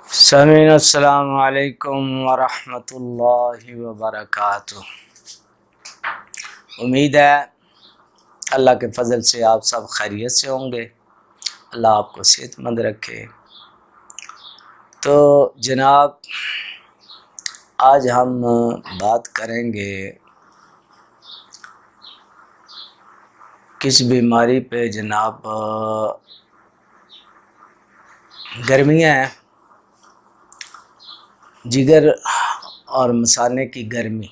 سامعین السلام علیکم ورحمۃ اللہ وبرکاتہ۔ امید ہے اللہ کے فضل سے آپ سب خیریت سے ہوں گے، اللہ آپ کو صحت مند رکھے۔ تو جناب آج ہم بات کریں گے کس بیماری پہ جناب گرمیاں ہیں، جگر اور مثانے کی گرمی۔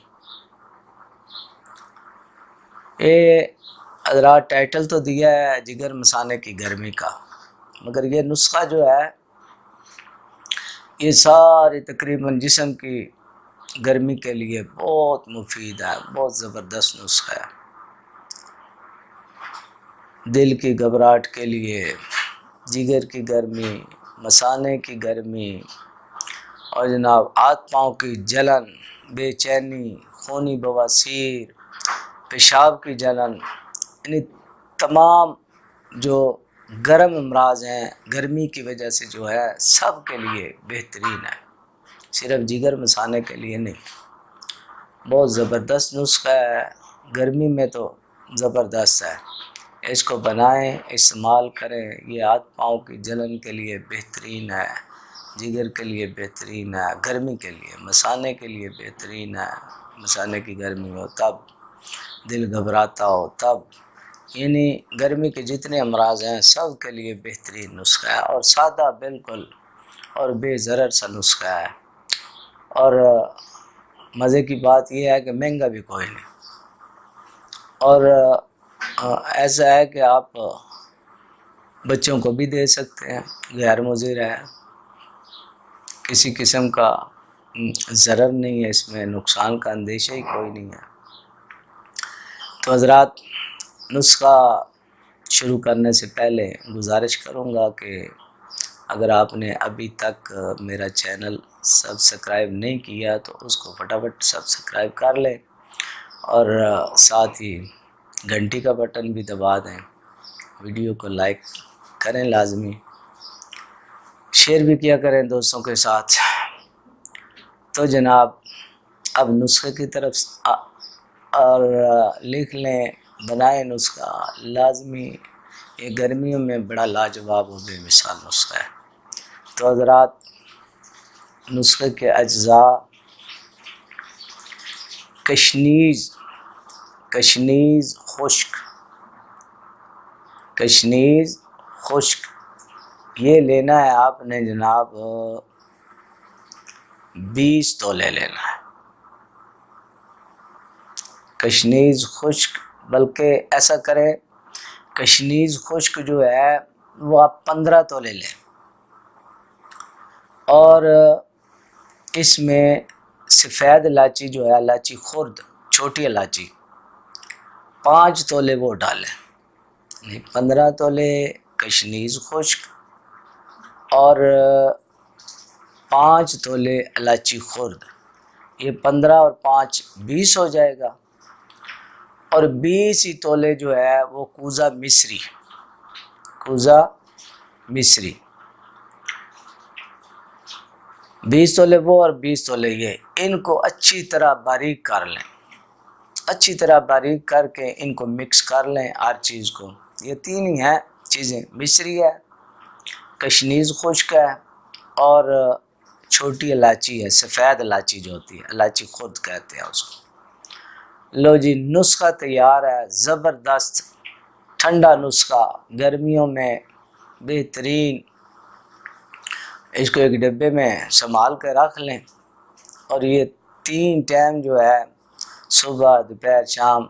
یہ حضرات ٹائٹل تو دیا ہے جگر مثانے کی گرمی کا، مگر یہ نسخہ جو ہے یہ ساری تقریباً جسم کی گرمی کے لیے بہت مفید ہے، بہت زبردست نسخہ ہے۔ دل کی گھبراہٹ کے لیے، جگر کی گرمی، مثانے کی گرمی اور جناب ہاتھ پاؤں کی جلن، بے چینی، خونی بواسیر، پیشاب کی جلن، یعنی تمام جو گرم امراض ہیں گرمی کی وجہ سے جو ہے سب کے لیے بہترین ہے، صرف جگر مثانے کے لیے نہیں۔ بہت زبردست نسخہ ہے، گرمی میں تو زبردست ہے، اس کو بنائیں، استعمال کریں۔ یہ ہاتھ پاؤں کی جلن کے لیے بہترین ہے، جگر کے لیے بہترین ہے، گرمی کے لیے، مثانے کے لیے بہترین ہے۔ مثانے کی گرمی ہو تب، دل گھبراتا ہو تب، یعنی گرمی کے جتنے امراض ہیں سب کے لیے بہترین نسخہ ہے، اور سادہ بالکل اور بے ضرر سا نسخہ ہے۔ اور مزے کی بات یہ ہے کہ مہنگا بھی کوئی نہیں، اور ایسا ہے کہ آپ بچوں کو بھی دے سکتے ہیں، غیر مضر ہے، کسی قسم کا ضرر نہیں ہے، اس میں نقصان کا اندیشہ ہی کوئی نہیں ہے۔ تو حضرات نسخہ شروع کرنے سے پہلے گزارش کروں گا کہ اگر آپ نے ابھی تک میرا چینل سبسکرائب نہیں کیا تو اس کو فٹافٹ سبسکرائب کر لیں، اور ساتھ ہی گھنٹی کا بٹن بھی دبا دیں، ویڈیو کو لائک کریں لازمی، شیئر بھی کیا کریں دوستوں کے ساتھ۔ تو جناب اب نسخے کی طرف اور لکھ لیں، بنائیں نسخہ لازمی، یہ گرمیوں میں بڑا لاجواب و بے مثال نسخہ ہے۔ تو حضرات نسخے کے اجزاء: کشنیز خشک، کشنیز خشک یہ لینا ہے آپ نے جناب 20 تولے لینا ہے کشنیز خشک، بلکہ ایسا کریں کشنیز خشک جو ہے وہ آپ 15 تولے لیں، اور اس میں سفید الائچی جو ہے، الائچی خرد، چھوٹی الائچی 5 تولے وہ ڈالیں، 15 تولے کشنیز خشک اور 5 تولے الائچی خرد، یہ 15 اور 5 20 ہو جائے گا، اور 20 ہی تولے جو ہے وہ کوزہ مصری، کوزہ مصری 20 تولے وہ اور 20 تولے یہ، ان کو اچھی طرح باریک کر لیں، اچھی طرح باریک کر کے ان کو مکس کر لیں ہر چیز کو۔ یہ 3 ہی ہیں چیزیں، مصری ہے، کشنیز خشک ہے، اور چھوٹی الائچی ہے، سفید الائچی جو ہوتی ہے، الائچی خود کہتے ہیں اس کو۔ لو جی نسخہ تیار ہے، زبردست ٹھنڈا نسخہ، گرمیوں میں بہترین۔ اس کو ایک ڈبے میں سنبھال کے رکھ لیں، اور یہ 3 ٹائم جو ہے صبح دوپہر شام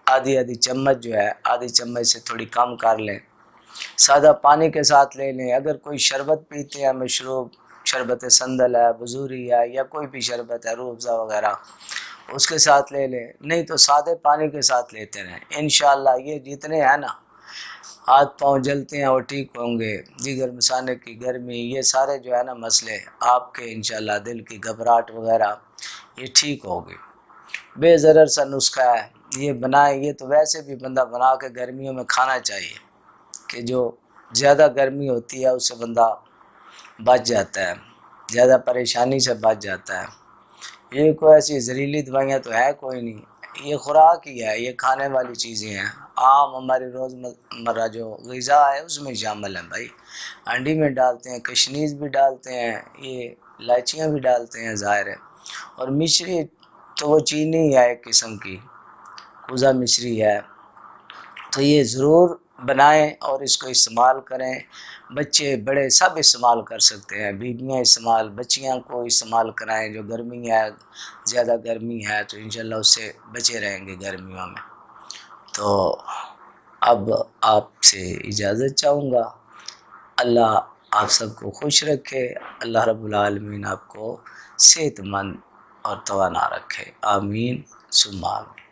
آدھی چمچ جو ہے، آدھی چمچ سے تھوڑی کم کر لیں، سادہ پانی کے ساتھ لے لیں۔ اگر کوئی شربت پیتے ہیں مشروب، شربت سندل ہے، بزوری ہے، یا کوئی بھی شربت ہے، روح افزا وغیرہ، اس کے ساتھ لے لیں، نہیں تو سادے پانی کے ساتھ لیتے رہیں۔ انشاءاللہ یہ جتنے ہیں نا ہاتھ پاؤں جلتے ہیں وہ ٹھیک ہوں گے، جگر مثانے کی گرمی، یہ سارے جو ہے نا مسئلے آپ کے انشاءاللہ، دل کی گھبراہٹ وغیرہ یہ ٹھیک ہوگی۔ بے ضرر سا نسخہ ہے، یہ بنائیں۔ یہ تو ویسے بھی بندہ بنا کے گرمیوں میں کھانا چاہیے، کہ جو زیادہ گرمی ہوتی ہے اس سے بندہ بچ جاتا ہے۔ زیادہ پریشانی سے بچ جاتا ہے۔ یہ کوئی ایسی زہریلی دوائیاں تو ہے کوئی نہیں، یہ خوراک ہی ہے، یہ کھانے والی چیزیں ہیں، عام ہماری روزمرہ جو غذا ہے اس میں شامل ہیں بھائی۔ انڈی میں ڈالتے ہیں، کشنیز بھی ڈالتے ہیں، یہ الائچیاں بھی ڈالتے ہیں ظاہر ہے۔ اور مشری تو وہ چینی ہے ایک قسم کی، کوزہ مشری ہے، تو یہ ضرور بنائیں اور اس کو استعمال کریں۔ بچے بڑے سب استعمال کر سکتے ہیں، بیویاں استعمال، بچیاں کو استعمال کرائیں۔ جو گرمی ہے، زیادہ گرمی ہے تو انشاءاللہ اس سے بچے رہیں گے گرمیوں میں۔ تو اب آپ سے اجازت چاہوں گا۔ اللہ آپ سب کو خوش رکھے، اللہ رب العالمین آپ کو صحت مند اور توانا رکھے، آمین ثم آمین۔